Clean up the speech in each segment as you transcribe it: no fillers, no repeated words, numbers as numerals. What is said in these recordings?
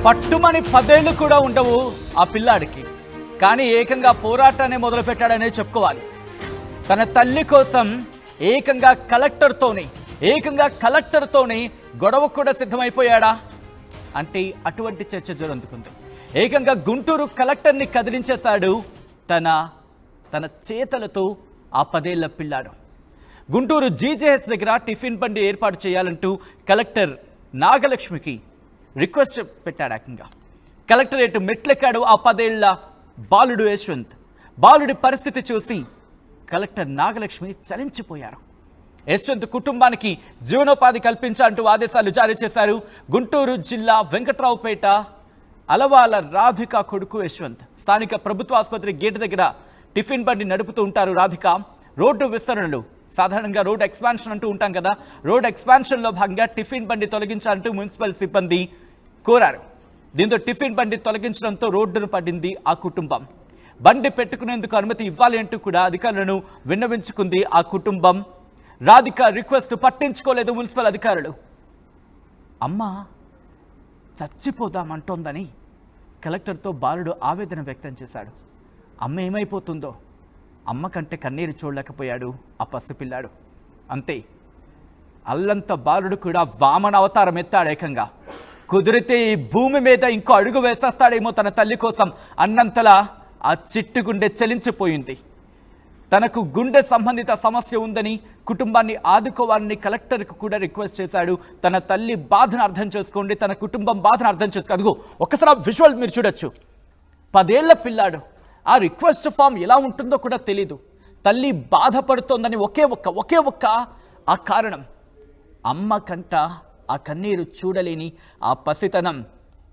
పట్టుమని 10 ఏళ్ళు కూడా ఉండవు ఆ పిల్లాడికి. కానీ ఏకంగా పోరాటాన్ని మొదలుపెట్టాడనే చెప్పుకోవాలి. తన తల్లి కోసం ఏకంగా కలెక్టర్తోనే గొడవ కూడా సిద్ధమైపోయాడా అంటే అటువంటి చర్చ జరుగుతుంది. ఏకంగా గుంటూరు కలెక్టర్ని కదిలించేశాడు తన చేతలతో ఆ 10 ఏళ్ల పిల్లాడు. గుంటూరు జీజేఎస్ దగ్గర టిఫిన్ బండి ఏర్పాటు చేయాలంటూ కలెక్టర్ నాగలక్ష్మికి రిక్వెస్ట్ పెట్టాడు. ఏకంగా కలెక్టరేట్ మెట్లెక్కాడు ఆ 10 ఏళ్ల బాలుడు యశ్వంత్. బాలుడి పరిస్థితి చూసి కలెక్టర్ నాగలక్ష్మి చలించిపోయారు. యశ్వంత్ కుటుంబానికి జీవనోపాధి కల్పించాలంటూ ఆదేశాలు జారీ చేశారు. గుంటూరు జిల్లా వెంకట్రావుపేట అలవాల రాధిక కొడుకు యశ్వంత్ స్థానిక ప్రభుత్వ ఆసుపత్రి గేటు దగ్గర టిఫిన్ బండి నడుపుతూ ఉంటారు. రాధిక రోడ్డు విస్తరణలు, సాధారణంగా రోడ్ ఎక్స్పాన్షన్ అంటూ ఉంటాం కదా, రోడ్ ఎక్స్పాన్షన్లో భాగంగా టిఫిన్ బండి తొలగించాలంటూ మున్సిపల్ సిబ్బంది కోరారు. దీంతో టిఫిన్ బండి తొలగించడంతో రోడ్డును పడింది ఆ కుటుంబం. బండి పెట్టుకునేందుకు అనుమతి ఇవ్వాలి అంటూ కూడా అధికారులను విన్నవించుకుంది ఆ కుటుంబం. రాధిక రిక్వెస్ట్ పట్టించుకోలేదు మున్సిపల్ అధికారులు. అమ్మ చచ్చిపోదామంటోందని కలెక్టర్తో బాలుడు ఆవేదన వ్యక్తం చేశాడు. అమ్మ ఏమైపోతుందో, అమ్మ కంటే కన్నీరు చూడలేకపోయాడు ఆ పసిపిల్లాడు. అంతే, అల్లంత బాలుడు కూడా వామన అవతారం ఎత్తాడు. ఏకంగా కుదిరితే ఈ భూమి మీద ఇంకో అడుగు వేసేస్తాడేమో తన తల్లి కోసం అన్నంతలా ఆ చిట్టు గుండె చలించిపోయింది. తనకు గుండె సంబంధిత సమస్య ఉందని, కుటుంబాన్ని ఆదుకోవాలని కలెక్టర్కు కూడా రిక్వెస్ట్ చేశాడు. తన తల్లి బాధను అర్థం చేసుకోండి, తన కుటుంబం బాధను అర్థం చేసుకోండి. అదిగో ఒక్కసారి విజువల్ మీరు చూడొచ్చు. 10 ఏళ్ల పిల్లాడు. ఆ రిక్వెస్ట్ ఫామ్ ఎలా ఉంటుందో కూడా తెలీదు. తల్లి బాధపడుతోందని ఒకే ఒక్క ఆ కారణం. అమ్మ కంట ఆ కన్నీరు చూడలేని ఆ పసితనం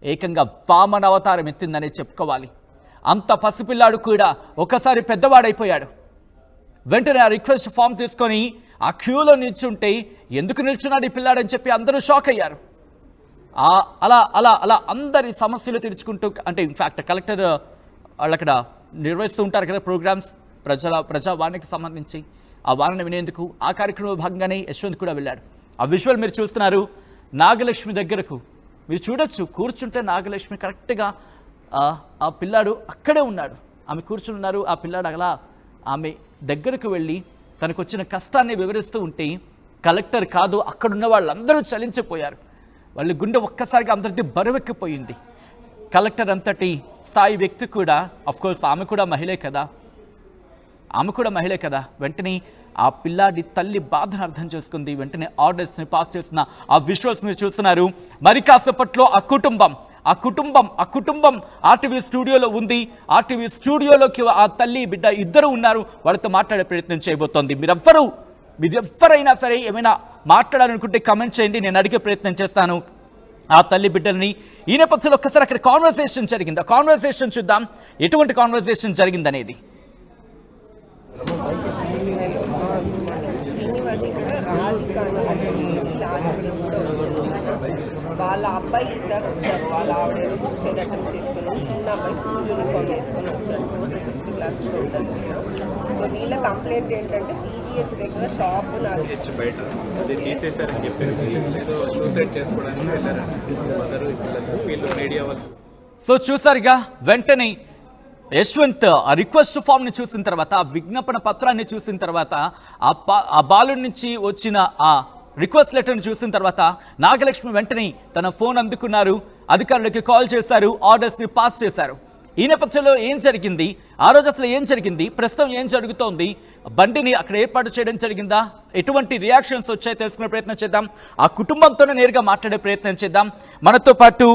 ఏకంగా వామన అవతారం ఎత్తిందని చెప్పుకోవాలి. అంత పసిపిల్లాడు కూడా ఒకసారి పెద్దవాడైపోయాడు. వెంటనే ఆ రిక్వెస్ట్ ఫామ్ తీసుకొని ఆ క్యూలో నిల్చుంటే ఎందుకు నిల్చున్నాడు ఈ పిల్లాడని చెప్పి అందరూ షాక్ అయ్యారు. అలా అలా అలా అందరి సమస్యలు తీర్చుకుంటూ, అంటే ఇన్ఫ్యాక్ట్ కలెక్టర్ వాళ్ళు అక్కడ నిర్వహిస్తూ ఉంటారు కదా ప్రోగ్రామ్స్, ప్రజావాణికి సంబంధించి ఆ వాణిని వినేందుకు. ఆ కార్యక్రమంలో భాగంగానే యశ్వంత్ కూడా వెళ్ళాడు. ఆ విజువల్ మీరు చూస్తున్నారు. నాగలక్ష్మి దగ్గరకు మీరు చూడొచ్చు. కూర్చుంటే నాగలక్ష్మి కరెక్ట్గా ఆ పిల్లాడు అక్కడే ఉన్నాడు. ఆమె కూర్చుని ఉన్నారు. ఆ పిల్లాడు అలా ఆమె దగ్గరకు వెళ్ళి తనకు వచ్చిన కష్టాన్ని వివరిస్తూ ఉంటే కలెక్టర్ కాదు అక్కడున్న వాళ్ళందరూ చలించిపోయారు. వాళ్ళ గుండె ఒక్కసారిగా అందరిది బరువెక్కిపోయింది. కలెక్టర్ అంతటి స్థాయి వ్యక్తి కూడా, అఫ్కోర్స్ ఆమె కూడా మహిళే కదా, వెంటనే ఆ పిల్లాడి తల్లి బాధను అర్థం చేసుకుంది. వెంటనే ఆర్డర్స్ని పాస్ చేసిన ఆ విజువల్స్ మీరు చూస్తున్నారు. మరి కాసేపట్లో ఆ కుటుంబం ఆర్టీవీ స్టూడియోలో ఉంది. ఆర్టీవీ స్టూడియోలోకి ఆ తల్లి బిడ్డ ఇద్దరు ఉన్నారు. వాళ్ళతో మాట్లాడే ప్రయత్నం చేయబోతోంది. మీరెవ్వరైనా సరే ఏమైనా మాట్లాడాలనుకుంటే కమెంట్ చేయండి, నేను అడిగే ప్రయత్నం చేస్తాను ఆ తల్లి బిడ్డల్ని. ఈ నేపథ్యంలో ఒక్కసారి అక్కడ కాన్వర్సేషన్ జరిగింది. ఆ కాన్వర్సేషన్ చూద్దాం, ఎటువంటి కాన్వర్సేషన్ జరిగిందనేది. వాళ్ళ అబ్బాయి సార్ వచ్చారు. వాళ్ళ ఆవిడ సూసైడ్ అటెంప్ట్ చేసుకుని చిన్న అబ్బాయి స్కూల్ యూనిఫామ్ వేసుకొని వచ్చాడు. 4th, 5th క్లాస్లో ఉంటుంది. సో వీళ్ళ కంప్లైంట్ ఏంటంటే జీజీహెచ్ దగ్గర షాప్ బయట అది తీసేశారని చెప్పేసి ఏదో సూసైడ్ చేసుకోవడానికి వెళ్ళారు. సో చూసారుగా, వెంటనే యశ్వంత్ ఆ రిక్వెస్ట్ ఫామ్ని చూసిన తర్వాత, ఆ విజ్ఞాపన పత్రాన్ని చూసిన తర్వాత, ఆ బాలుడి నుంచి వచ్చిన ఆ రిక్వెస్ట్ లెటర్ని చూసిన తర్వాత నాగలక్ష్మి వెంటనే తన ఫోన్ అందుకున్నారు. అధికారులకి కాల్ చేశారు, ఆర్డర్స్ని పాస్ చేశారు. ఈ నేపథ్యంలో ఏం జరిగింది, ఆ రోజు అసలు ఏం జరిగింది, ప్రస్తుతం ఏం జరుగుతోంది, బండిని అక్కడ ఏర్పాటు చేయడం జరిగిందా, ఎటువంటి రియాక్షన్స్ వచ్చాయో తెలుసుకునే ప్రయత్నం చేద్దాం. ఆ కుటుంబంతోనే నేరుగా మాట్లాడే ప్రయత్నం చేద్దాం. మనతో పాటు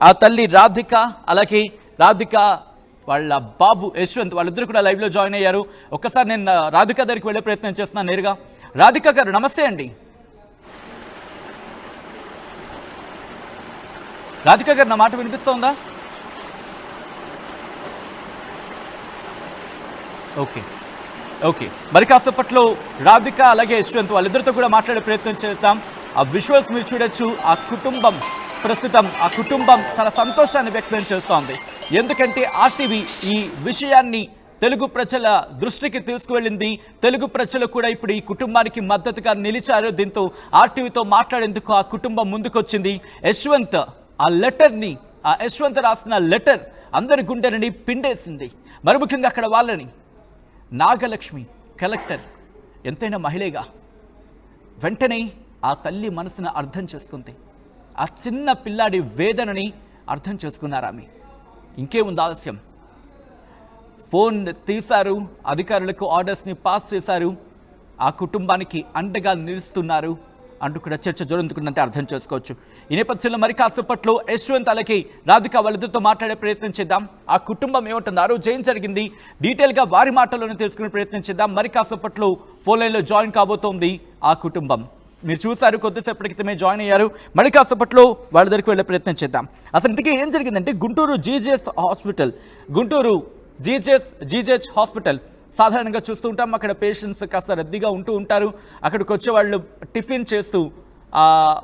ఆ తల్లి రాధిక, అలాగే రాధిక వాళ్ళ బాబు యశ్వంత్, వాళ్ళిద్దరు కూడా లైవ్లో జాయిన్ అయ్యారు. ఒక్కసారి నేను రాధిక దగ్గరికి వెళ్ళే ప్రయత్నం చేస్తున్నాను నేరుగా. రాధిక గారు నమస్తే అండి. రాధిక గారు నా మాట వినిపిస్తోందా? ఓకే మరి కాసేపట్లో రాధిక అలాగే యశ్వంత్ వాళ్ళిద్దరితో కూడా మాట్లాడే ప్రయత్నం చేద్దాం. ఆ విజువల్స్ మీరు చూడొచ్చు. ప్రస్తుతం ఆ కుటుంబం చాలా సంతోషాన్ని వ్యక్తం చేస్తోంది. ఎందుకంటే ఆర్టీవీ ఈ విషయాన్ని తెలుగు ప్రజల దృష్టికి తీసుకువెళ్ళింది. తెలుగు ప్రజలు కూడా ఇప్పుడు ఈ కుటుంబానికి మద్దతుగా నిలిచారు. దీంతో ఆర్టీవీతో మాట్లాడేందుకు ఆ కుటుంబం ముందుకొచ్చింది. యశ్వంత్ ఆ లెటర్ని ఆ యశ్వంత్ రాసిన లెటర్ అందరి గుండెలని పిండేసింది. మరి ముఖ్యంగా అక్కడ వాళ్ళని నాగలక్ష్మి కలెక్టర్ ఎంతైనా మహిళగా వెంటనే ఆ తల్లి మనసును అర్థం చేసుకుంది. ఆ చిన్న పిల్లాడి వేదనని అర్థం చేసుకున్నారు ఆమె. ఇంకేముంది ఆలస్యం, ఫోన్ తీశారు, అధికారులకు ఆర్డర్స్ని పాస్ చేశారు, ఆ కుటుంబానికి అండగా నిలుస్తున్నారు అంటూ కూడా చర్చ జరుగుతుందంటే అర్థం చేసుకోవచ్చు. ఈ నేపథ్యంలో మరి కాసేపట్లో యశ్వంత్ అలాగే రాధిక వాళ్ళిద్దరితో మాట్లాడే ప్రయత్నం చేద్దాం. ఆ కుటుంబం ఏమంటున్నారు, ఏం జరిగింది, డీటెయిల్గా వారి మాటల్లోనే తెలుసుకునే ప్రయత్నం చేద్దాం. మరి కాసేపట్లో ఫోన్ లైన్లో జాయిన్ కాబోతోంది ఆ కుటుంబం. మీరు చూసారు, కొద్దిసేపటి క్రితమే జాయిన్ అయ్యారు. మళ్ళీ కాసేపట్లో వాళ్ళ దగ్గరికి వెళ్ళే ప్రయత్నం చేద్దాం. అసలు ఇంతకీ ఏం జరిగిందంటే గుంటూరు జీజీహెచ్ హాస్పిటల్ సాధారణంగా చూస్తూ ఉంటాం. అక్కడ పేషెంట్స్ కాస్త రద్దీగా ఉంటూ ఉంటారు. అక్కడికి వచ్చే వాళ్ళు టిఫిన్ చేస్తూ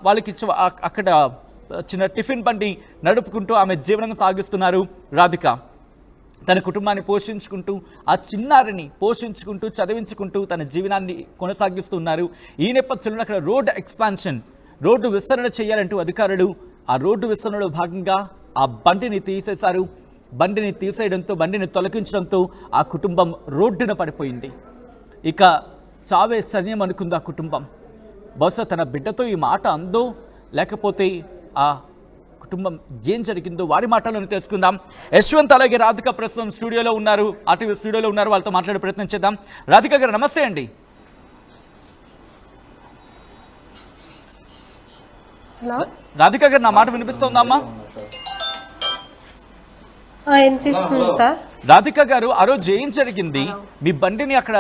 వాళ్ళకి అక్కడ చిన్న టిఫిన్ బండి నడుపుకుంటూ ఆమె జీవనం సాగిస్తున్నారు రాధిక. తన కుటుంబాన్ని పోషించుకుంటూ ఆ చిన్నారిని పోషించుకుంటూ చదివించుకుంటూ తన జీవనాన్ని కొనసాగిస్తున్నారు. ఈ నేపథ్యంలో అక్కడ రోడ్డు విస్తరణ చేయాలంటూ అధికారులు ఆ రోడ్డు విస్తరణలో భాగంగా ఆ బండిని తీసేశారు. బండిని తీసేయడంతో, బండిని తొలగించడంతో ఆ కుటుంబం రోడ్డున పడిపోయింది. ఇక చావే సైన్యం అనుకుంది ఆ కుటుంబం. బహుశా తన బిడ్డతో ఈ మాట అందో, లేకపోతే ఆ కుటుంబం ఏం జరిగిందో వారి మాటలను తెలుసుకుందాం. యశ్వంత్ అలాగే రాధిక ప్రస్తుతం స్టూడియోలో ఉన్నారు, ఆర్టీవీ స్టూడియోలో ఉన్నారు. వాళ్ళతో మాట్లాడే ప్రయత్నం చేద్దాం. రాధిక గారు నమస్తే అండి. రాధిక గారు నా మాట వినిపిస్తోందమ్మా? రాధిక గారు, ఆ రోజు ఏం జరిగింది? మీ బండిని అక్కడ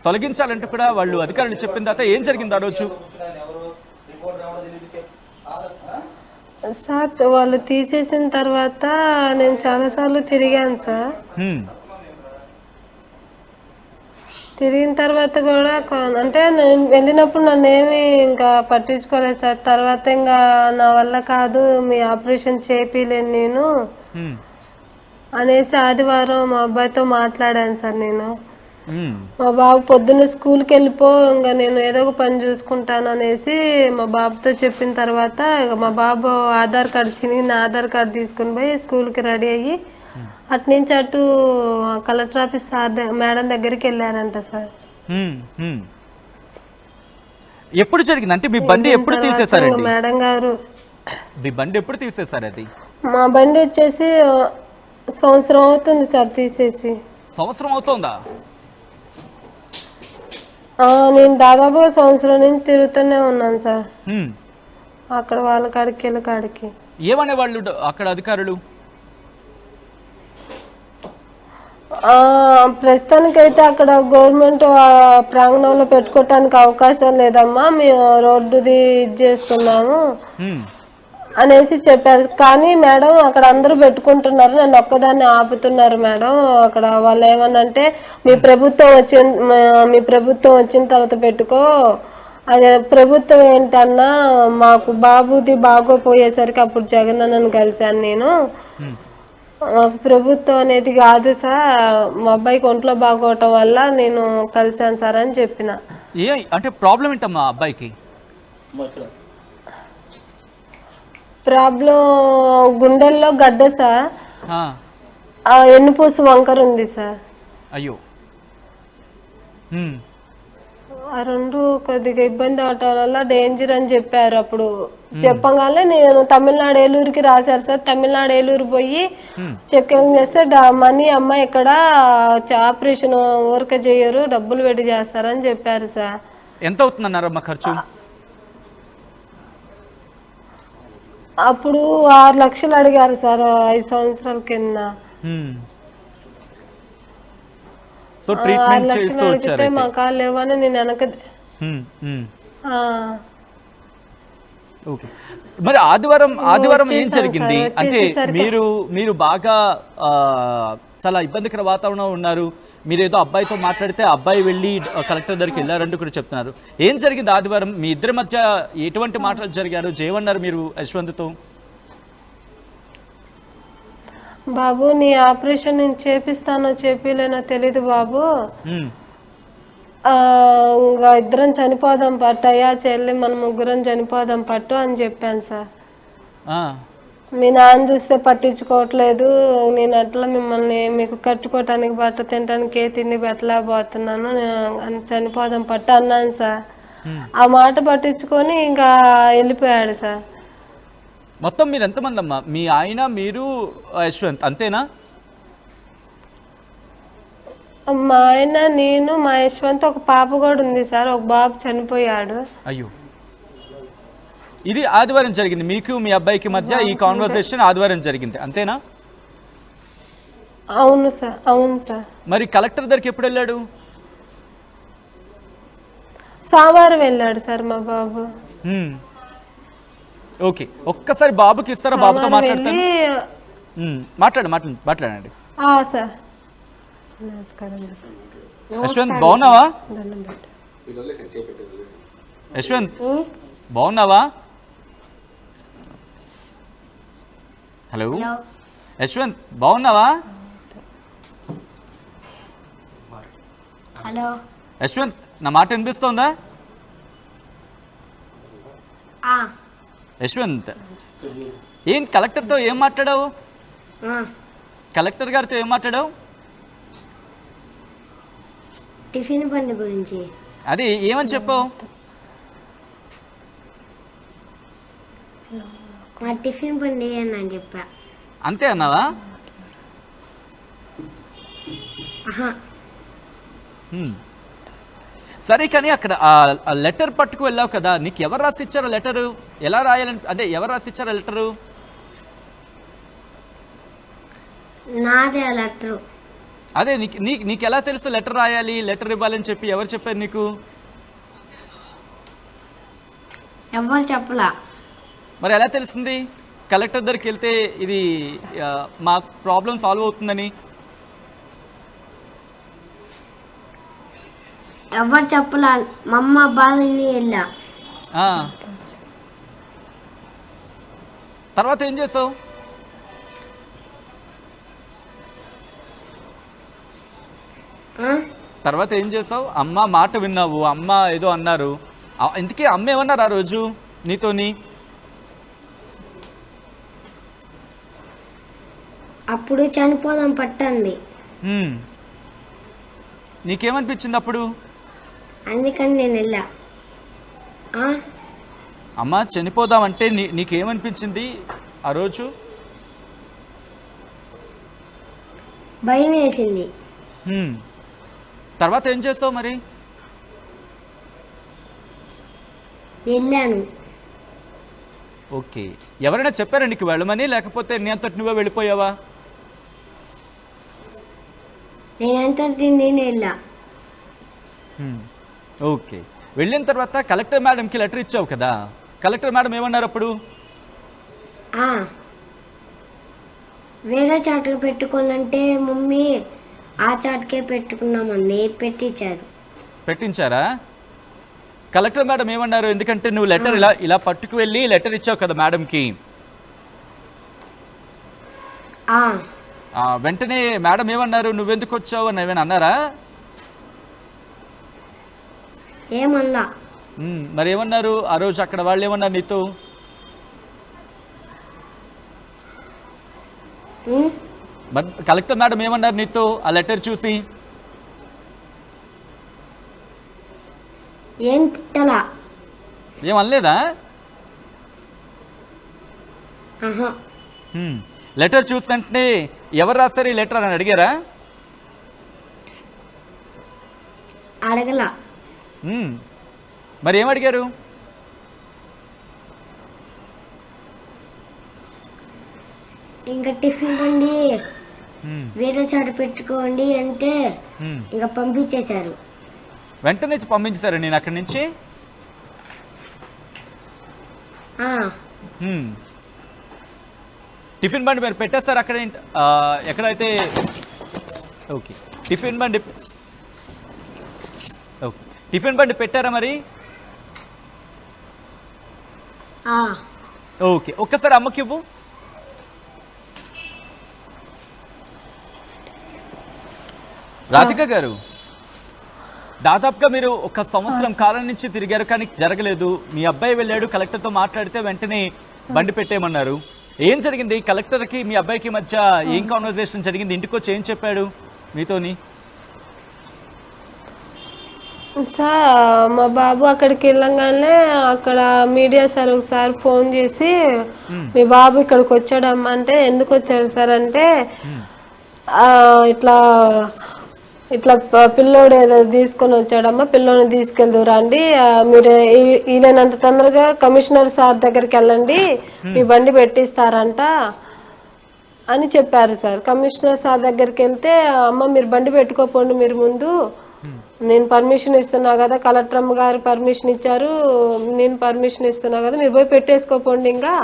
తొలగించాలంటూ కూడా వాళ్ళు అధికారులు చెప్పిన తర్వాత ఏం జరిగింది ఆ రోజు? సార్ వాళ్ళు తీసేసిన తర్వాత నేను చాలాసార్లు తిరిగాను సార్. తిరిగిన తర్వాత కూడా అంటే నేను వెళ్ళినప్పుడు నన్ను ఏమి ఇంకా పట్టించుకోలేదు సార్. తర్వాత ఇంకా నా వల్ల కాదు, మీ ఆపరేషన్ చేపిలేను నేను అనేసి ఆదివారం మా అబ్బాయితో మాట్లాడాను సార్. నేను మా బాబు పొద్దున్న స్కూల్కి వెళ్ళిపో, ఇంకా నేను ఏదో ఒక పని చూసుకుంటాను అనేసి మా బాబుతో చెప్పిన తర్వాత మా బాబు ఆధార్ కార్డు చినిగిన ఆధార్ కార్డు తీసుకుని పోయి స్కూల్కి రెడీ అయ్యి అటు నుంచి అటు కలెక్టర్ ఆఫీస్ మేడం దగ్గరికి వెళ్ళారంట సార్. ఎప్పుడు జరిగింది అంటే మీ బండి ఎప్పుడు తీసేశారండి? మేడం గారు, మీ బండి ఎప్పుడు తీసేశారు? అది మా బండి వచ్చేసి సంవత్సరం అవుతుంది సార్ తీసేసి. సంవత్సరం అవుతుందా? నేను దాదాపు సంవత్సరం నుంచి తిరుగుతూనే ఉన్నాను సార్. అక్కడ వాళ్ళ కాడికి వెళ్ళి కాడికి. ఏమనే వాళ్ళు అక్కడ అధికారులు? ప్రస్తుతానికైతే అక్కడ గవర్నమెంట్ ప్రాంగణంలో పెట్టుకోవటానికి అవకాశం లేదమ్మా, మేము రోడ్డుది ఇది చేస్తున్నాము అనేసి చెప్పారు. కానీ మేడం అక్కడ అందరూ పెట్టుకుంటున్నారు, నన్ను ఒక్కదాన్ని ఆపుతున్నారు మేడం. అక్కడ వాళ్ళు ఏమన్నంటే మీ ప్రభుత్వం వచ్చిన తర్వాత పెట్టుకో. అదే ప్రభుత్వం ఏంటన్నా, మాకు బాబుది బాగోపోయేసరికి అప్పుడు జగన్ అన్నను కలిశాను నేను. మాకు ప్రభుత్వం అనేది కాదు సార్, మా అబ్బాయికి ఒంట్లో బాగోవటం వల్ల నేను కలిశాను సార్ అని చెప్పిన. అంటే ప్రాబ్లం ఏంటమ్మా అబ్బాయికి? ప్రాబ్లం గుండెల్లో గడ్డ సార్, ఎన్నుపూసు వంకర ఉంది సార్. అయ్యో, ఆ రెండు కొద్దిగా ఇబ్బంది అవటం వల్ల డేంజర్ అని చెప్పారు. అప్పుడు చెప్పగానే నేను తమిళనాడు ఏలూరుకి రాశారు సార్. తమిళనాడు ఏలూరు పోయి చెకింగ్ చేస్తే మనీ అమ్మ ఇక్కడ ఆపరేషన్ ఊరికే చేయరు, డబ్బులు పెట్టి చేస్తారని చెప్పారు సార్. ఎంత అవుతుందన్నారమ్మా ఖర్చు? అప్పుడు 6 లక్షలు అడిగారు సార్ 5 సంవత్సరాల కింద. 6 లక్షలు అడిగితే మా కాళ్ళు లేవని నేను వెనక. మరి ఆదివారం ఏం జరిగింది అంటే మీరు బాగా చాలా ఇబ్బందికర వాతావరణంలో ఉన్నారు. మీరు ఏదో అబ్బాయితో మాట్లాడితే అబ్బాయి వెళ్ళి కలెక్టర్ దగ్గరికి వెళ్ళారంటూ కూడా చెప్తున్నారు. ఏం జరిగింది ఆదివారం? మీ ఇద్దరి మధ్య ఎటువంటి మాటలు జరిగారు? జయమన్నారు మీరు యశ్వంత్తో? బాబు నీ ఆపరేషన్ నేను చేపిస్తానో చేపిలేనో తెలీదు బాబు, ఇంకా ఇద్దరం చనిపోదాం పట్టు, అయ్యా చెల్లి మన ముగ్గురం చనిపోదాం పట్టు అని చెప్పాను సార్. మీ నాన్న చూస్తే పట్టించుకోవట్లేదు, నేను అట్లా మిమ్మల్ని మీకు కట్టుకోవటానికి బట్ట తినడానికి ఏ తిండి పెట్టలేకపోతున్నాను, చనిపోదాం పట్టు అన్నాను సార్. ఆ మాట పట్టించుకొని ఇంకా వెళ్ళిపోయాడు సార్. మొత్తం మీరు ఎంతమంది అమ్మా? మీ ఆయన, మీరు, యశ్వంత్ అంతేనా? మా ఆయన, నేను, మా యశ్వంత్, ఒక పాప కూడా ఉంది సార్. ఒక బాబు చనిపోయాడు. అయ్యో, ఇది ఆదివారం జరిగింది మీకు మీ అబ్బాయికి మధ్య ఈ కాన్వర్సేషన్ ఆదివారం జరిగింది అంతేనా? అవును సార్, అవును సార్. మరి కలెక్టర్ దగ్గరికి ఎప్పుడు వెళ్ళాడు? సోమవారం వెళ్ళాడు సార్ మా బాబు. ఓకే, ఒక్కసారి బాబుకి ఇస్తారా? బాబుతో మాట్లాడతాను. మాట్లాడండి. సార్ నమస్కారం. యశ్వంత్ బాగున్నావా? యశ్వంత్ బాగున్నావా? హలో యశ్వంత్ బాగున్నావా? హలో యశ్వంత్ నా మాట వినిపిస్తోందా? యశ్వంత్ ఏం కలెక్టర్తో ఏం మాట్లాడావు? కలెక్టర్ గారితో ఏం మాట్లాడావు? టిఫిన్ బండి గురించి. అదే ఏమని చెప్పావు? మా టిఫిన్ బండి అని చెప్పా. అంతే అన్నావా? సరే, కానీ అక్కడ ఆ లెటర్ పట్టుకు వెళ్ళావు కదా, నీకు ఎవరు రాసి ఇచ్చారో లెటరు? ఎలా రాయాలని, అంటే ఎవరు రాసి ఇచ్చారో లెటరు? నాదే లెటరు. అదే నీకు ఎలా తెలుసు లెటర్ రాయాలి, లెటర్ ఇవ్వాలని చెప్పి ఎవరు చెప్పారు నీకు? ఎవరు చెప్పలా. మరి ఎలా తెలిసింది కలెక్టర్ దగ్గరికి వెళ్తే ఇది మా ప్రాబ్లం సాల్వ్ అవుతుందని? ఎవరు చెప్పలా, మా అమ్మ బాధని వెళ్ళా. తర్వాత ఏం చేసావు? అమ్మ మాట విన్నావు, అమ్మ ఏదో అన్నారు. ఇంతకీ అమ్మ ఏమన్నారు ఆ రోజు నీతోని? అప్పుడు చనిపోదాం పట్టండి. నీకేమనిపించింది అప్పుడు? అందుకని నేను వెళ్ళా. అమ్మ చనిపోదామంటే నీకేమనిపించింది ఆ రోజు? భయం వేసింది. తర్వాత ఏం చేస్తావు మరి? వెళ్ళాను. ఓకే, ఎవరైనా చెప్పారా నీకు వెళ్ళమని, లేకపోతే నీ అంతటి నువ్వే వెళ్ళిపోయావా? నేనంతటి నేను వెళ్ళా. ఓకే, వెళ్ళిన తర్వాత కలెక్టర్ మేడంకి లెటర్ ఇచ్చావు కదా, కలెక్టర్ మేడం ఏమన్నారు అప్పుడు? వేరే చాటుకు పెట్టుకోవాలంటే మమ్మీ ఆ చాటుకే పెట్టుకున్నామండి, పెట్టించారా? కలెక్టర్ మేడం ఏమన్నారు? ఎందుకంటే నువ్వు లెటర్ ఇలా పట్టుకు వెళ్ళి లెటర్ ఇచ్చావు కదా మేడంకి. వెంటనే మేడం ఏమన్నారు? నువ్వెందుకు వచ్చావు అని ఏమైనా అన్నారా? ఏమన్నా. మరి ఏమన్నారు ఆ రోజు అక్కడ వాళ్ళు? ఏమన్నారు నీతో? కలెక్టర్ మేడం ఏమన్నారు నీతో ఆ లెటర్ చూసి? ఏం తిట్టలా. ఏమనలేదా? లెటర్ చూసినట్టే ఎవరు రాస్తారు ఈ లెటర్ అని అడిగారా? అడగలా. మరి ఏమడిగారు? ఇంకా టిఫిన్ బండి వేరే చాట పెట్టుకోండి అంటే ఇంకా పంపించేశారు. వెంటనే పంపించారు నేను అక్కడి నుంచి? టిఫిన్ బండి మీరు పెట్టేస్తారు అక్కడ ఎక్కడైతే? ఓకే, టిఫిన్ బండి పెట్టారా మరి? ఓకే, ఒక్కసారి అమ్మకి ఇవ్వు. రాధిక గారు, దాదాపుగా మీరు 1 సంవత్సరం కాలం నుంచి తిరిగారు, కానీ జరగలేదు. మీ అబ్బాయి వెళ్ళాడు, కలెక్టర్తో మాట్లాడితే వెంటనే బండి పెట్టేయమన్నారు. ఏం జరిగింది కలెక్టర్కి మీ అబ్బాయికి మధ్య ఏం కాన్వర్జేషన్ జరిగింది? ఇంటికి వచ్చి ఏం చెప్పాడు మీతోని? సార్ మా బాబు అక్కడికి వెళ్ళంగానే అక్కడ మీడియా సార్ ఒకసారి ఫోన్ చేసి మీ బాబు ఇక్కడికి వచ్చాడమ్మా అంటే ఎందుకు వచ్చాడు సార్ అంటే ఇట్లా ఇట్లా పిల్లోడు ఏదో తీసుకొని వచ్చాడమ్మా, పిల్లోని తీసుకెళ్దు రండి, మీరు వీలైనంత తొందరగా కమిషనర్ సార్ దగ్గరికి వెళ్ళండి, మీ బండి పెట్టిస్తారంట అని చెప్పారు సార్. కమిషనర్ సార్ దగ్గరికి వెళ్తే అమ్మ మీరు బండి పెట్టుకోపోండి, మీరు ముందు నేను పర్మిషన్ ఇస్తున్నా కదా, కలెక్టర్ అమ్మ గారు పర్మిషన్ ఇచ్చారు, నేను పర్మిషన్ ఇస్తున్నా కదా, మీరు పోయి పెట్టేసుకోపోండి ఇంకా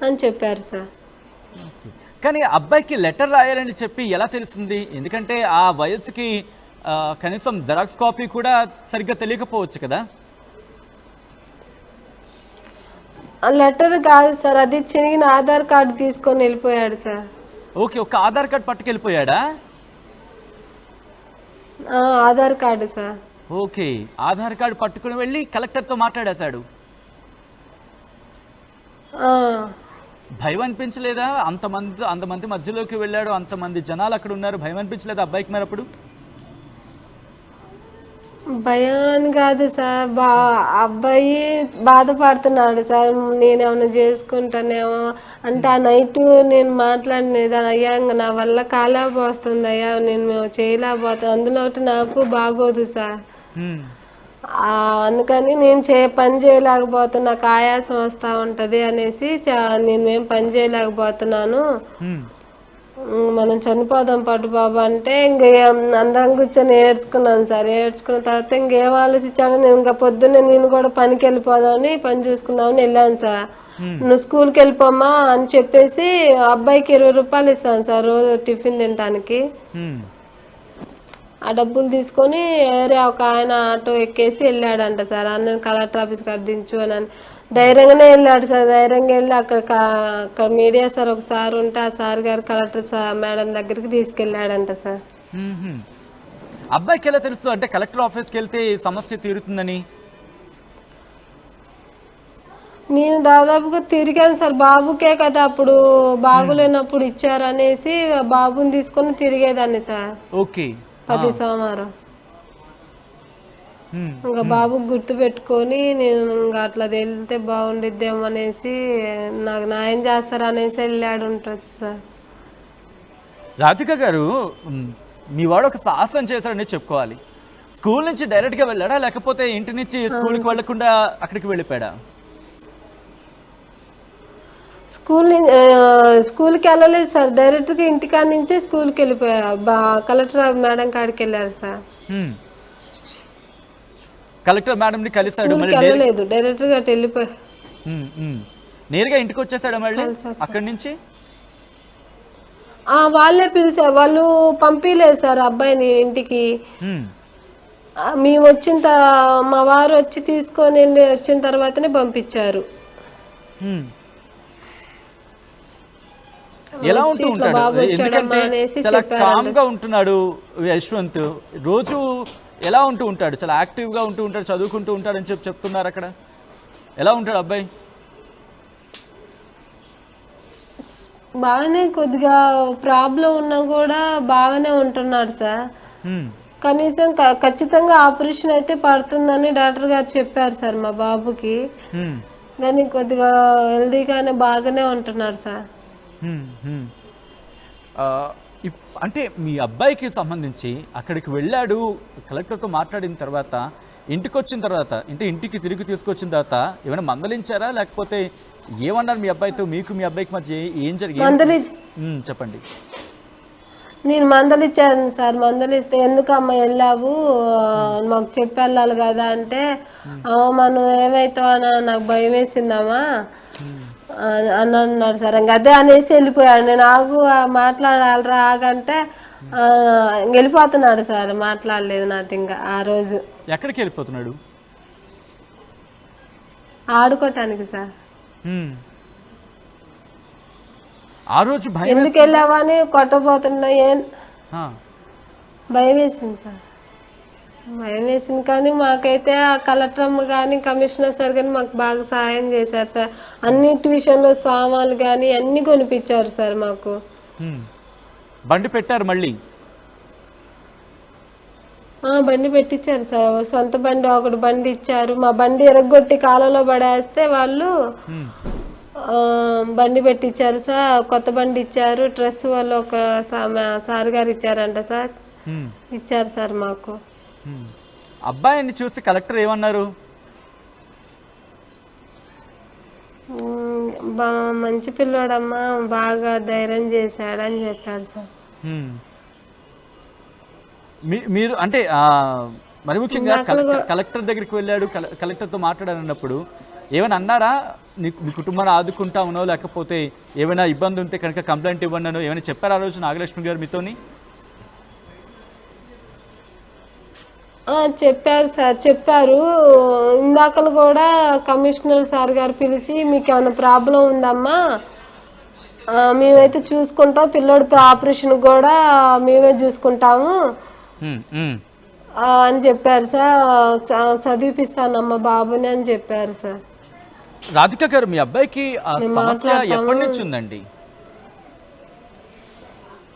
అని చెప్పారు సార్. కానీ అబ్బాయికి లెటర్ రాయాలని చెప్పి ఎలా తెలుస్తుంది? ఎందుకంటే ఆ వయసుకి కనీసం జెరాక్స్ కాపీ కూడా సరిగ్గా తెలియకపోవచ్చు కదా. లెటర్ కాదు సార్, అది చిరిగిన ఆధార్ కార్డు తీసుకొని వెళ్ళిపోయాడు సార్. ఓకే, ఒక ఆధార్ కార్డు పట్టుకెళ్ళిపోయాడా? Aadhaar card sir. Okay, Aadhaar card పట్టుకుని వెళ్ళి కలెక్టర్తో మాట్లాడేశాడు. భయం అనిపించలేదా? అంతమంది మధ్యలోకి వెళ్ళాడు, అంతమంది జనాలు అక్కడ ఉన్నారు, భయం అనిపించలేదా అబ్బాయికి మరి అప్పుడు? భయం కాదు సార్, అబ్బాయి బాధపడుతున్నాడు సార్, నేనేమన్నా చేసుకుంటానేమో అంటే ఆ నైట్ నేను మాట్లాడినది అయ్యా నా వల్ల కాలేకపోతుంది అయ్యా, నేను చేయలేకపోతాను, అందులో నాకు బాగోదు సార్, అందుకని నేను పని చేయలేకపోతున్నా, నాకు ఆయాసం వస్తూ ఉంటుంది అనేసి నేనేం పని చేయలేకపోతున్నాను, మనం చనిపోదాం పట్టు బాబు అంటే ఇంక అందరం కూర్చొని ఏడ్చుకున్నాను సార్. ఏడ్చుకున్న తర్వాత ఇంకేం ఆలోచించాను, నేను ఇంకా పొద్దున్నే నేను కూడా పనికి వెళ్ళిపోదామని పని చూసుకుందామని వెళ్ళాను సార్. నువ్వు స్కూల్కి వెళ్ళిపోమ్మా అని చెప్పేసి అబ్బాయికి 20 రూపాయలు ఇస్తాను సార్ రోజు టిఫిన్ తినడానికి. ఆ డబ్బులు తీసుకొని వేరే ఒక ఆయన ఆటో ఎక్కేసి వెళ్ళాడంట సార్, అన్నని కలెక్టర్ ఆఫీస్ కాడ దించు అని. ధైర్యంగానే వెళ్ళాడు సార్, ధైర్యంగా వెళ్ళి అక్కడ మీడియా సార్ ఒక సార్ ఉంటే ఆ సార్ గారు కలెక్టర్ సార్ మేడం దగ్గరికి తీసుకెళ్ళాడంట సార్. అబ్బాయికి ఎలా తెలుసు అంటే కలెక్టర్ ఆఫీస్కి వెళ్తే సమస్య తీరుతుందని? నేను దాదాపుగా తిరిగాను సార్, బాబుకే కదా అప్పుడు బాగులేనప్పుడు ఇచ్చారనేసి బాబుని తీసుకొని తిరిగేదాన్ని సార్. ఓకే, 10 సోమవారం ఇంకా బాబుకి గుర్తు పెట్టుకొని నేను ఇంకా అట్లా వెళ్తే బాగుండిద్దేమో అనేసి నాకు న్యాయం చేస్తారనేసి వెళ్ళాడు ఉంటుంది సార్. రాధిక గారు, మీ వాడు ఒక సాహసం చేశాడని చెప్పుకోవాలి. స్కూల్ నుంచి డైరెక్ట్గా వెళ్ళాడా లేకపోతే ఇంటి నుంచి స్కూల్కి వెళ్ళకుండా అక్కడికి వెళ్ళిపోయాడా? స్కూల్కి వెళ్ళలేదు సార్, డైరెక్ట్గా ఇంటికాడ నుంచే స్కూల్కి వెళ్ళిపోయా. కలెక్టర్ మేడం కాడికి వెళ్ళారు సార్. కలెక్టర్ మేడంని కలిసాడు, వెళ్ళలేదు డైరెక్ట్గా అటు వెళ్ళిపోయా. నేరుగా ఇంటికి వచ్చేసాడు మళ్ళీ అక్కడి నుంచి? వాళ్ళే పిలిచారు, వాళ్ళు పంపించలేదు సార్ అబ్బాయిని ఇంటికి. మేము మా వారు వచ్చి తీసుకొని వెళ్ళి వచ్చిన తర్వాతనే పంపించారు. ఎలా ఉంటూ ఉంటాడు? ఎందుకంటే చాలా కామ్ గా ఉంటున్నాడు యశ్వంత్, రోజు ఎలా ఉంటూ ఉంటాడు? చాలా యాక్టివ్ గా ఉంటూ ఉంటాడు, చదువుకుంటూ ఉంటాడు అని చెప్తున్నారు అక్కడ. ఎలా ఉంటాడు అబ్బాయి? బాగానే, కొద్దిగా ప్రాబ్లం ఉన్నా కూడా బాగానే ఉంటున్నాడు సార్. కనీసం ఖచ్చితంగా ఆపరేషన్ అయితే పడుతుందని డాక్టర్ గారు చెప్పారు సార్ మా బాబుకి. కానీ కొద్దిగా హెల్దీగానే బాగానే ఉంటున్నాడు సార్. అంటే మీ అబ్బాయికి సంబంధించి అక్కడికి వెళ్ళాడు, కలెక్టర్తో మాట్లాడిన తర్వాత ఇంటికి వచ్చిన తర్వాత ఇంటికి తిరిగి తీసుకొచ్చిన తర్వాత ఏమైనా మందలించారా లేకపోతే ఏమన్నారు మీ అబ్బాయితో? మీకు మీ అబ్బాయికి మధ్య ఏం జరిగింది చెప్పండి. నేను మందలిచ్చాను సార్, మందలిస్తే ఎందుకు అమ్మ వెళ్ళావు, మాకు చెప్పి వెళ్ళాలి కదా అంటే మనం ఏమైతావు అని నాకు భయం వేసిందమ్మా అని అన్నాడు సార్. ఇంకా అదే అనేసి వెళ్ళిపోయాడు. నేను మాట్లాడాలరా ఆగంటే వెళ్ళిపోతున్నాడు సార్, మాట్లాడలేదు నాతో. ఇంకా ఆ రోజు ఎక్కడికి వెళ్ళిపోతున్నాడు? ఆడుకోవటానికి సార్. ఆ రోజు ఎందుకు వెళ్ళావని కొట్టబోతున్నా భయం వేసింది సార్. భయం వేసింది, కానీ మాకైతే ఆ కలెక్టర్ అమ్మ కానీ కమిషనర్ సార్ కానీ మాకు బాగా సహాయం చేశారు సార్. అన్నిటి విషయంలో సామాన్లు కానీ అన్నీ కొనిపించారు సార్ మాకు. బండి పెట్టారు మళ్ళీ? బండి పెట్టించారు సార్, సొంత బండి ఒకటి బండి ఇచ్చారు. మా బండి ఎరగొట్టి కాలంలో పడేస్తే వాళ్ళు బండి పెట్టించారు సార్, కొత్త బండి ఇచ్చారు. డ్రెస్ వాళ్ళు ఒక సార్ గారు ఇచ్చారంట సార్, ఇచ్చారు సార్ మాకు. అబ్బాయిని చూసి కలెక్టర్ ఏమన్నారు? మంచి పిల్లోడమ్మా, బాగా ధైర్యం చేశాడని చెప్పారు సార్. మీరు అంటే మరి ముఖ్యంగా కలెక్టర్ దగ్గరికి వెళ్ళాడు, కలెక్టర్తో మాట్లాడాలన్నప్పుడు ఏమైనా అన్నారా? మీ కుటుంబాన్ని ఆదుకుంటామనో లేకపోతే ఏమైనా ఇబ్బంది ఉంటే కనుక కంప్లైంట్ ఇవ్వండి అనో ఏమైనా చెప్పారు ఆ రోజు నాగలక్ష్మి గారు మీతోని? చెప్పారు సార్, చెప్పారు. ఇందాకలు కూడా కమిషనర్ సార్ గారు పిలిచి మీకు ఏమైనా ప్రాబ్లం ఉందమ్మా, మేమైతే చూసుకుంటాం, పిల్లోడి ఆపరేషన్ కూడా మేమే చూసుకుంటాము అని చెప్పారు సార్. చదివిపిస్తానమ్మా బాబుని అని చెప్పారు సార్. రాధిక గారు, మీ అబ్బాయికి సమస్య ఎప్పటి నుంచి ఉందండి?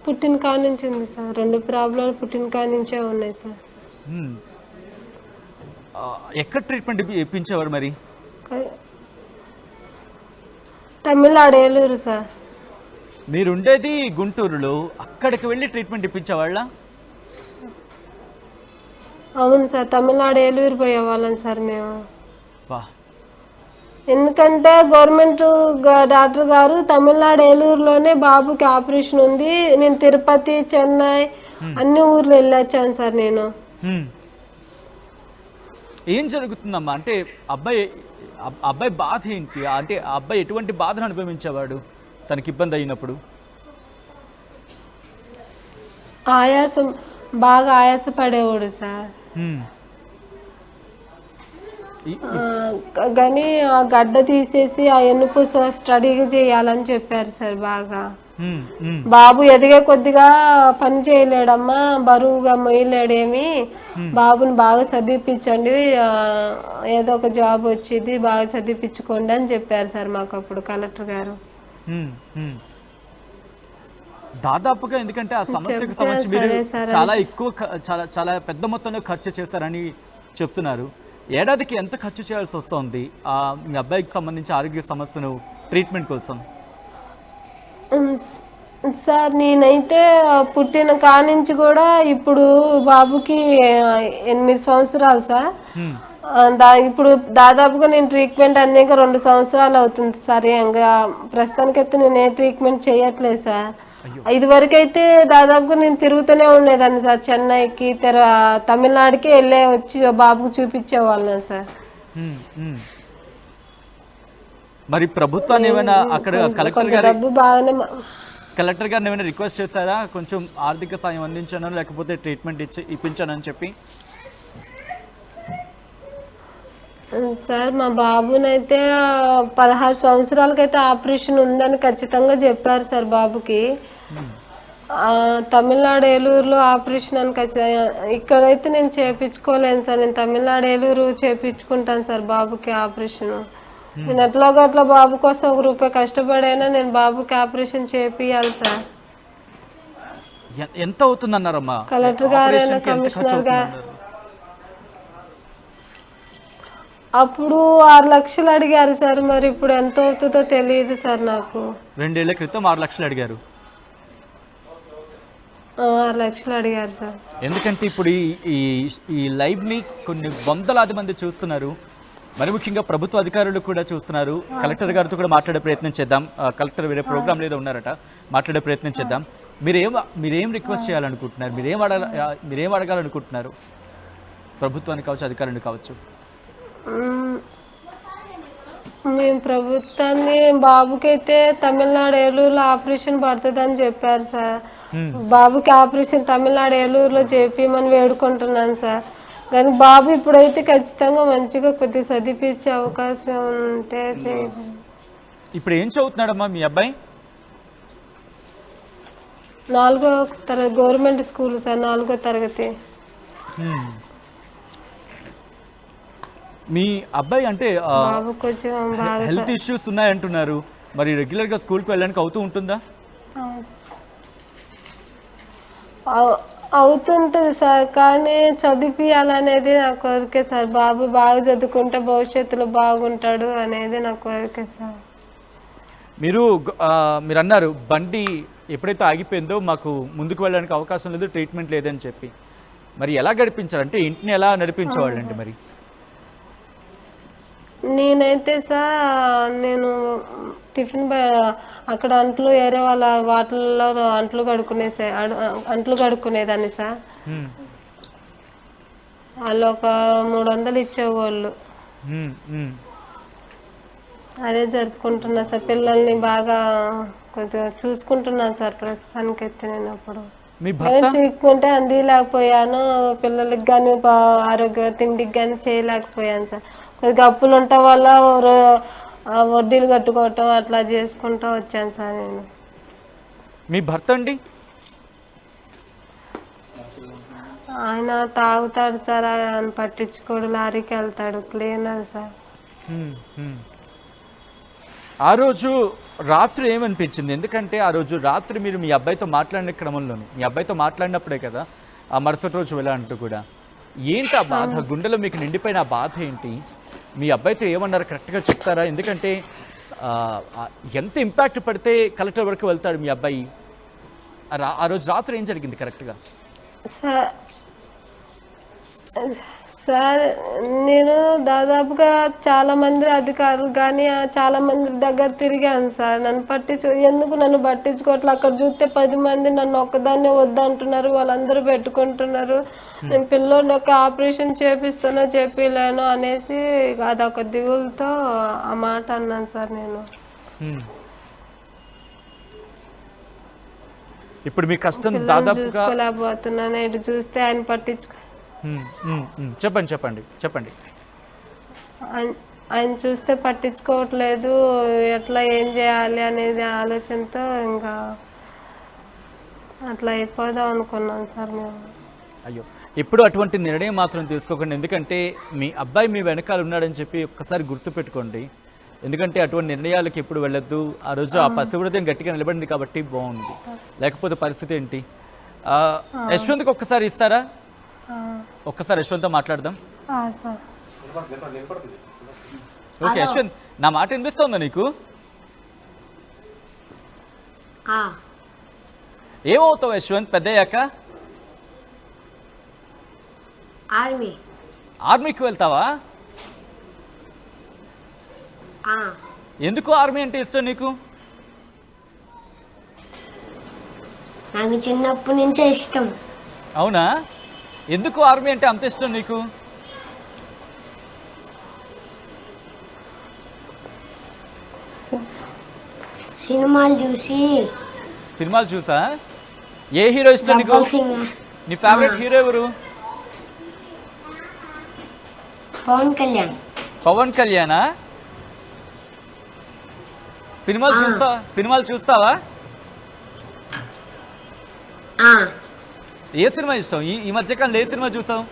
పుట్టిన కాడ నుంచి ఉంది సార్, 2 ప్రాబ్లాలు పుట్టిన కాడ నుంచే ఉన్నాయి సార్. ఎక్కడ ట్రీట్మెంట్ ఇప్పించేవారు మరి? తమిళనాడు ఏలూరు సార్. మీరు ఉండేది గుంటూరులో, అక్కడికి వెళ్ళి ట్రీట్మెంట్ ఇప్పించేవాళ్ళ? అవును సార్, తమిళనాడు ఏలూరు పోయేవాళ్ళం సార్ మేము. వా, ఎందుకంటే గవర్నమెంట్ డాక్టర్ గారు తమిళనాడు ఏలూరులోనే బాబుకి ఆపరేషన్ ఉంది, నేను తిరుపతి, చెన్నై అన్ని ఊర్లు వెళ్ళొచ్చాను సార్ నేను. ఏం జరుగుతుందమ్మా? అంటే అబ్బాయి బాధ ఏంటి? అంటే ఆ అబ్బాయి ఎటువంటి బాధను అనుభవించేవాడు తనకి ఇబ్బంది అయినప్పుడు? ఆయాసం, బాగా ఆయాసపడేవాడు సార్. కానీ ఆ గడ్డ తీసేసి ఆ ఎన్నుపు స్టడీగా చేయాలని చెప్పారు సార్. బాగా బాబు ఎదిగే కొద్దిగా పని చేయలేడమ్మా, బరువుగా మొయ్యలేడేమి, బాబుని బాగా చదివిపించండి, ఏదో ఒక జాబ్ వచ్చింది, బాగా చదివిపించుకోండి అని చెప్పారు సార్ మాకు అప్పుడు కలెక్టర్ గారు. దాదాపుగా ఎందుకంటే ఆ సమస్యకు సంబంధించి మీరు చాలా ఎక్కువ చాలా పెద్ద మొత్తంలో ఖర్చు చేశారని చెప్తున్నారు. ఏడాదికి ఎంత ఖర్చు చేయాల్సి వస్తుంది మీ అబ్బాయికి సంబంధించి ఆరోగ్య సమస్యను ట్రీట్మెంట్ కోసం? సార్ నేనైతే పుట్టిన కానించి కూడా ఇప్పుడు బాబుకి 8 సంవత్సరాలు సార్. ఇప్పుడు దాదాపుగా నేను ట్రీట్మెంట్ అన్నాక 2 సంవత్సరాలు అవుతుంది సార్. ఇంకా ప్రస్తుతానికైతే నేను ఏ ట్రీట్మెంట్ చేయట్లేదు సార్. ఇదివరకు అయితే దాదాపుగా నేను తిరుగుతూనే ఉండేదాన్ని సార్, చెన్నైకి తమిళనాడుకి వచ్చి బాబుకు చూపించేవాళ్ళం సార్. మరి ప్రభుత్వాన్ని ఏమైనా అక్కడ కలెక్టర్ గారిని ఏమైనా రిక్వెస్ట్ చేశారా కొంచెం ఆర్థిక సాయం అందించాను లేకపోతే ట్రీట్మెంట్ ఇప్పించానని చెప్పి? సార్ మా బాబునైతే 16 సంవత్సరాలకైతే ఆపరేషన్ ఉందని ఖచ్చితంగా చెప్పారు సార్ బాబుకి. తమిళనాడు ఏలూరులో ఆపరేషన్ అని ఇక్కడైతే నేను చేయించుకోలేను సార్. నేను తమిళనాడు ఏలూరు చేయించుకుంటాను సార్ బాబుకి ఆపరేషన్. నేను ఎట్లాగో అట్లా బాబు కోసం ₹1 కష్టపడైనా నేను బాబుకి ఆపరేషన్ చేపియాలి సార్. ఎంత అవుతుందన్నారమ్మా కలెక్టర్ గారైనా కమిషనర్ గారు? అప్పుడు 6 లక్షలు అడిగారు సార్, మరి ఇప్పుడు ఎంత అవుతుందో తెలియదు సార్ నాకు. 2 ఏళ్ల క్రితం 6 లక్షలు అడిగారు. 6 లక్షలు అడిగారు సార్. ఎందుకంటే ఇప్పుడు ఈ లైవ్ని కొన్ని వందలాది మంది చూస్తున్నారు, మరి ముఖ్యంగా ప్రభుత్వ అధికారులు కూడా చూస్తున్నారు. కలెక్టర్ గారితో కూడా మాట్లాడే ప్రయత్నం చేద్దాం. కలెక్టర్ వేరే ప్రోగ్రామ్ ఏదో ఉన్నారట, మాట్లాడే ప్రయత్నం చేద్దాం. మీరేం రిక్వెస్ట్ చేయాలనుకుంటున్నారు? మీరేం అడగాలనుకుంటున్నారు ప్రభుత్వాన్ని కావచ్చు, అధికారులను కావచ్చు? మేము ప్రభుత్వాన్ని బాబుకైతే తమిళనాడు ఏలూరులో ఆపరేషన్ పడుతుందని చెప్పారు సార్. బాబుకి ఆపరేషన్ తమిళనాడు ఏలూరులో చేపిమని వేడుకుంటున్నాను సార్. కానీ బాబు ఇప్పుడైతే ఖచ్చితంగా మంచిగా కొద్దిగా చదివించే అవకాశం ఉంటే చేయండి. ఇప్పుడు ఏం చదువుతున్నాడమ్మా మీ అబ్బాయి? 4వ తరగతి గవర్నమెంట్ స్కూల్ సార్, 4వ తరగతి. మీ అబ్బాయి అంటే బాబు కొంచెం బాగా హెల్త్ ఇష్యూస్ ఉన్నాయంటున్నారు, మరి రెగ్యులర్గా స్కూల్కి వెళ్ళడానికి అవుతూ ఉంటుందా? అవుతుంటుంది సార్, కానీ చదివియాలనేది నా కోరికే సార్. బాబు బాగా చదువుకుంటే భవిష్యత్తులో బాగుంటాడు అనేది నా కోరికే సార్. మీరు అన్నారు బండి ఎప్పుడైతే ఆగిపోయిందో మాకు ముందుకు వెళ్ళడానికి అవకాశం లేదు, ట్రీట్మెంట్ లేదని చెప్పి, మరి ఎలా గడిపించారు? అంటే ఇంటిని ఎలా నడిపించేవాళ్ళండి మరి? నేనైతే సార్ నేను టిఫిన్ అక్కడ అంట్లు వేరే వాళ్ళ వాటిల్లో అంట్లు కడుక్కునేదాన్ని సార్. వాళ్ళు ఒక 300 ఇచ్చేవాళ్ళు. అదే జరుపుకుంటున్నా సార్. పిల్లల్ని బాగా కొద్దిగా చూసుకుంటున్నాను సార్ ప్రస్తుతానికైతే. నేను అప్పుడు ట్రీట్మెంట్ అందిలేకపోయాను, పిల్లలకి కానీ ఆరోగ్య తిండికి కానీ చేయలేకపోయాను సార్. కొద్దిగా అప్పులు ఉండటం వల్ల వడ్డీలు కట్టుకోవటం అట్లా చేసుకుంటూ వచ్చాను సార్ నేను. మీ భర్త అండి? ఆయన తాగుతాడు సార్, ఆయన పట్టించుకోడు, లారీకి వెళ్తాడు, క్లీనర్ సార్. ఆ రోజు రాత్రి ఏమనిపించింది? ఎందుకంటే ఆ రోజు రాత్రి మీరు మీ అబ్బాయితో మాట్లాడిన క్రమంలోనే, మీ అబ్బాయితో మాట్లాడినప్పుడే కదా ఆ మరుసటి రోజు వెళ్ళాలంటూ కూడా, ఏంటి ఆ బాధ? గుండెలో మీకు నిండిపోయిన ఆ బాధ ఏంటి? మీ అబ్బాయితో ఏమన్నారు కరెక్ట్గా చెప్తారా? ఎందుకంటే ఎంత ఇంపాక్ట్ పడితే కలెక్టర్ వరకు వెళ్తాడు మీ అబ్బాయి. ఆ రోజు రాత్రి ఏం జరిగింది కరెక్ట్గా? సార్ నేను దాదాపుగా చాలా మంది అధికారులు కానీ చాలా మంది దగ్గర తిరిగాను సార్. ఎందుకు నన్ను పట్టించుకోవట్లేదు? అక్కడ చూస్తే 10 మంది నన్ను ఒక్కదాన్నే వద్దంటున్నారు, వాళ్ళందరూ పెట్టుకుంటున్నారు. నేను పిల్లోడిని ఒక ఆపరేషన్ చేపిస్తానో చెప్పలేను అనేసి అదొక దిగులతో ఆ మాట అన్నాను సార్ నేను. ఇప్పుడు మీ కష్టం దాదాపుగా చూసుకోలేకపోతున్నాను. ఇటు చూస్తే ఆయన పట్టించుకో చెప్పండి. ఆయన చూస్తే పట్టించుకోవట్లేదు, ఎట్లా ఏం చేయాలి అనేది ఆలోచనతో ఇంకా అట్లా అయిపోదాం అనుకున్నాం సార్ మేము. అయ్యో, ఎప్పుడు అటువంటి నిర్ణయం మాత్రం తీసుకోకండి. ఎందుకంటే మీ అబ్బాయి మీ వెనకాల ఉన్నాడని చెప్పి ఒక్కసారి గుర్తుపెట్టుకోండి. ఎందుకంటే అటువంటి నిర్ణయాలకు ఎప్పుడు వెళ్ళొద్దు. ఆ రోజు ఆ పసిహృదయం గట్టిగా నిలబడింది కాబట్టి బాగుంది, లేకపోతే పరిస్థితి ఏంటి? యశ్వంత్కి ఒక్కసారి ఇస్తారా? ఒక్కసారి యశ్వంత్తో మాట్లాడదాం. ఓకే యశ్వంత్, నా మాట వినిపిస్తుందా నీకు? ఏమవుతావు యశ్వంత్ పెద్దయ్యాక? ఆర్మీకి వెళ్తావా? ఎందుకు ఆర్మీ అంటే ఇష్టం నీకు? నాకు చిన్నప్పటి నుంచే ఇష్టం. అవునా? ఎందుకు ఆర్మీ అంటే అంత ఇష్టం నీకు? సినిమాలు చూసా? ఏ హీరో ఇష్టం నీకు? నీ ఫేవరెట్ హీరో ఎవరు? పవన్ కళ్యాణా? సినిమాలు చూస్తావా? ఏ సినిమా ఇష్టం? ఈ మధ్యకాలంలో ఏ సినిమా చూసావు?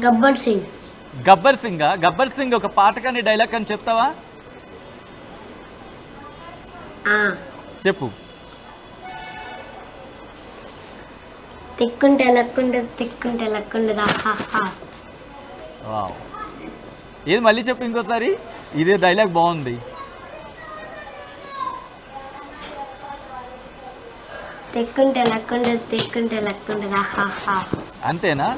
గబ్బర్ సింగ్ ఒక పాట కానీ డైలాగ్ కానీ చెప్తావా? చెప్పు. తిక్కుంటే లక్కుండదా. ఏది మళ్ళీ చెప్పు ఇంకోసారి. ఇదే డైలాగ్ బాగుంది. తిక్కుంటే లక్కుండదా. అంతేనా?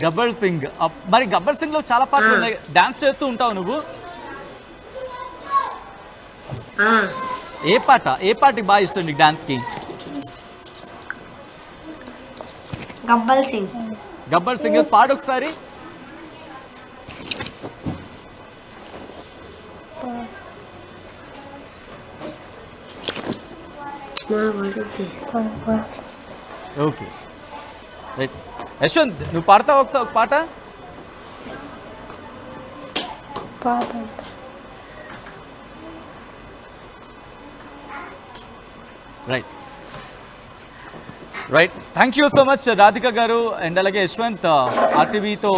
గబ్బర్ సింగ్. మరి గబ్బర్ సింగ్ లో చాలా పాటలు ఉన్నాయి, డాన్స్ చేస్తూ ఉంటావు నువ్వు? ఏ పాటకి బాగా ఇష్టం నీకు డాన్స్ కి? గబ్బర్ సింగ్ పాడు ఒకసారి. Okay right. యశ్వంత్, నువ్వు పాడతావు ఒకసారి ఒక పాట? Right. Right, thank you so much Radhika గారు. అండ్ అలాగే యశ్వంత్ ఆర్టీవీతో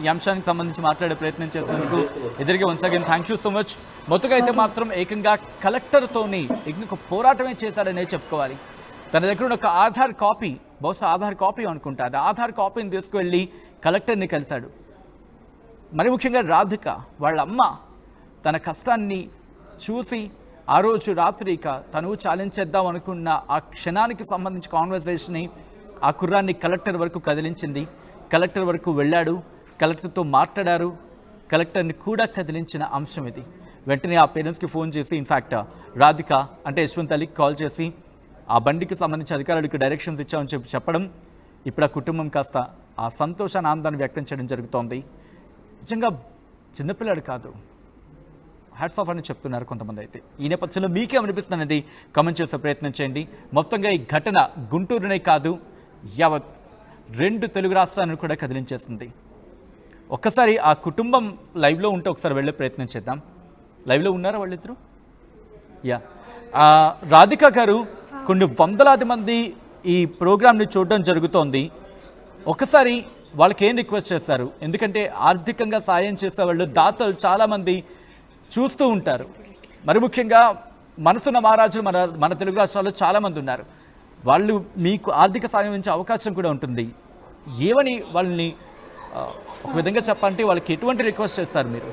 ఈ అంశానికి సంబంధించి మాట్లాడే ప్రయత్నం చేసినందుకు ఎదురుగా once again thank you so much. మొత్తగా అయితే మాత్రం ఏకంగా కలెక్టర్తోని ఒక పోరాటమే చేశాడనే చెప్పుకోవాలి. తన దగ్గర ఉన్న ఒక ఆధార్ కాపీ, బహుశా ఆధార్ కాపీ అనుకుంటా, అది ఆధార్ కాపీని తీసుకువెళ్ళి కలెక్టర్ని కలిశాడు. మరి ముఖ్యంగా రాధిక వాళ్ళ అమ్మ తన కష్టాన్ని చూసి ఆ రోజు రాత్రిక తను ఛాలెంజ్ చేద్దాం అనుకున్న ఆ క్షణానికి సంబంధించి కాన్వర్సేషన్ని ఆ కుర్రాన్ని కలెక్టర్ వరకు కదిలించింది. కలెక్టర్ వరకు వెళ్ళాడు, కలెక్టర్తో మాట్లాడారు, కలెక్టర్ని కూడా కదిలించిన అంశం ఇది. వెంటనే ఆ పేరెంట్స్కి ఫోన్ చేసి ఇన్ఫ్యాక్ట్ రాధిక అంటే యశ్వంత్ అలీకి కాల్ చేసి ఆ బండికి సంబంధించి అధికారులకు డైరెక్షన్స్ ఇచ్చామని చెప్పడం, ఇప్పుడు ఆ కుటుంబం కాస్త ఆ సంతోషాన్ని ఆనందాన్ని వ్యక్తం చేయడం జరుగుతోంది. నిజంగా చిన్నపిల్లాడు కాదు, హ్యాట్స్ ఆఫ్ అని చెప్తున్నారు కొంతమంది. అయితే ఈ నేపథ్యంలో మీకేమనిపిస్తున్నది కామెంట్ చేసే ప్రయత్నం చేయండి. మొత్తంగా ఈ ఘటన గుంటూరునే కాదు యావత్ 2 తెలుగు రాష్ట్రాలను కూడా కదిలించేస్తుంది. ఒక్కసారి ఆ కుటుంబం లైవ్లో ఉంటే ఒకసారి వెళ్ళే ప్రయత్నం చేద్దాం. లైవ్లో ఉన్నారా వాళ్ళిద్దరు? యా, రాధిక గారు కొన్ని వందలాది మంది ఈ ప్రోగ్రామ్ని చూడడం జరుగుతోంది. ఒకసారి వాళ్ళకి ఏం రిక్వెస్ట్ చేస్తారు? ఎందుకంటే ఆర్థికంగా సాయం చేసేవాళ్ళు దాతలు చాలామంది చూస్తూ ఉంటారు. మరి ముఖ్యంగా మనసున్న మహారాజులు మన తెలుగు రాష్ట్రాల్లో చాలామంది ఉన్నారు. వాళ్ళు మీకు ఆర్థిక సాయం ఇచ్చే అవకాశం కూడా ఉంటుంది. ఏమని వాళ్ళని ఒక విధంగా చెప్పాలంటే వాళ్ళకి ఎటువంటి రిక్వెస్ట్ చేస్తారు మీరు?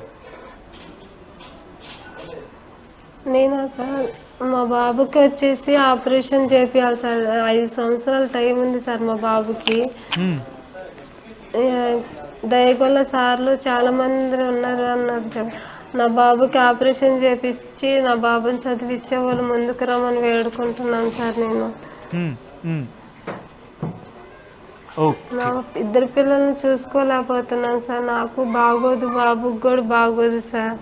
నేను సార్ మా బాబుకి వచ్చేసి ఆపరేషన్ చేపియాలి సార్. 5 సంవత్సరాల టైం ఉంది సార్ మా బాబుకి. దయగొల్ల సార్లు చాలా మంది ఉన్నారు అన్నారు సార్. నా బాబుకి ఆపరేషన్ చేపించి నా బాబుని చదివించే వాళ్ళు ముందుకు రమ్మని వేడుకుంటున్నాను సార్. నేను నా 2 పిల్లల్ని చూసుకోలేకపోతున్నాను సార్. నాకు బాగోదు, బాబుకి కూడా బాగోదు సార్.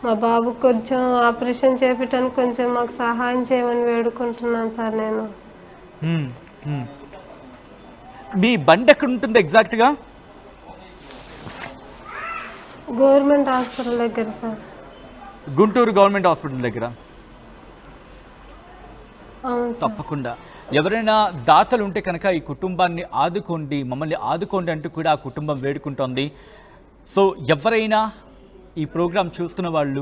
మా బాబుకి కొంచెం ఆపరేషన్ చేపించడానికి కొంచెం మాకు సహాయం చేయమని వేడుకుంటున్నాను సార్. నేను మీ బండి ఎక్కడ ఉంటుంది ఎగ్జాక్ట్గా? గవర్నమెంట్ హాస్పిటల్ దగ్గర సార్. గుంటూరు గవర్నమెంట్ హాస్పిటల్ దగ్గర? అవును సార్. తప్పకుండా ఎవరైనా దాతలు ఉంటే కనుక ఈ కుటుంబాన్ని ఆదుకోండి, మమ్మల్ని ఆదుకోండి అంటూ కూడా ఆ కుటుంబం వేడుకుంటోంది. సో ఎవరైనా ఈ ప్రోగ్రాం చూస్తున్న వాళ్ళు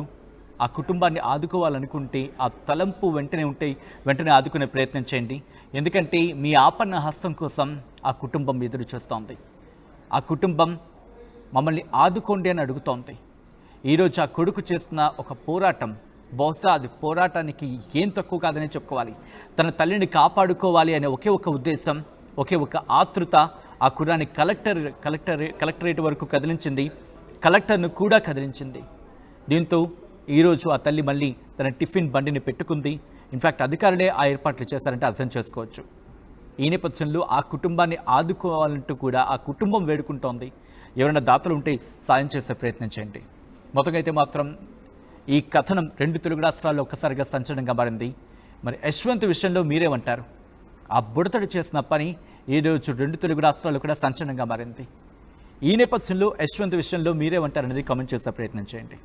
ఆ కుటుంబాన్ని ఆదుకోవాలనుకుంటే ఆ తలంపు వెంటనే ఆదుకునే ప్రయత్నం చేయండి. ఎందుకంటే మీ ఆపన్న హస్తం కోసం ఆ కుటుంబం ఎదురు చూస్తోంది. ఆ కుటుంబం మమ్మల్ని ఆదుకోండి అని అడుగుతోంది. ఈరోజు ఆ కొడుకు చేస్తున్న ఒక పోరాటం, బహుశా అది పోరాటానికి ఏం తక్కువ కాదని చెప్పుకోవాలి. తన తల్లిని కాపాడుకోవాలి అనే ఒకే ఒక ఉద్దేశం, ఒకే ఒక ఆతృత ఆ కుర్రాన్ని కలెక్టరేట్ వరకు కదిలించింది. కలెక్టర్ను కూడా కదిలించింది. దీంతో ఈరోజు ఆ తల్లి మళ్ళీ తన టిఫిన్ బండిని పెట్టుకుంది. ఇన్ఫ్యాక్ట్ అధికారులే ఆ ఏర్పాట్లు చేశారంటే అర్థం చేసుకోవచ్చు. ఈ నేపథ్యంలో ఆ కుటుంబాన్ని ఆదుకోవాలంటూ కూడా ఆ కుటుంబం వేడుకుంటోంది. ఎవరైనా దాతలు ఉంటే సాయం చేసే ప్రయత్నం చేయండి. మొత్తంగా అయితే మాత్రం ఈ కథనం 2 తెలుగు రాష్ట్రాల్లో ఒక్కసారిగా సంచలనంగా మారింది. మరి యశ్వంత్ విషయంలో మీరేమంటారు? ఆ బుడతడు చేసిన పని ఈరోజు 2 తెలుగు రాష్ట్రాల్లో కూడా సంచలనంగా మారింది. ఈ నేపథ్యంలో యశ్వంత్ విషయంలో మీరేమంటారనేది కామెంట్ చేసే ప్రయత్నం చేయండి.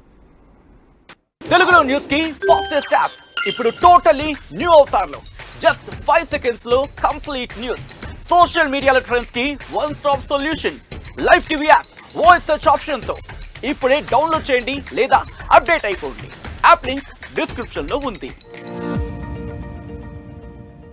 తెలుగులో న్యూస్ కి ఫాస్టెస్ట్ యాప్ ఇప్పుడు టోటల్లీ న్యూ అవతార్లో జస్ట్ 5 seconds లో కంప్లీట్ న్యూస్, సోషల్ మీడియాలో ట్రెండ్స్ కి one stop solution, live TV app, voice search option తో ఇప్పుడే డౌన్లోడ్ చేయండి లేదా అప్డేట్ అయిపోండి. యాప్ లింక్ డిస్క్రిప్షన్ లో ఉంది.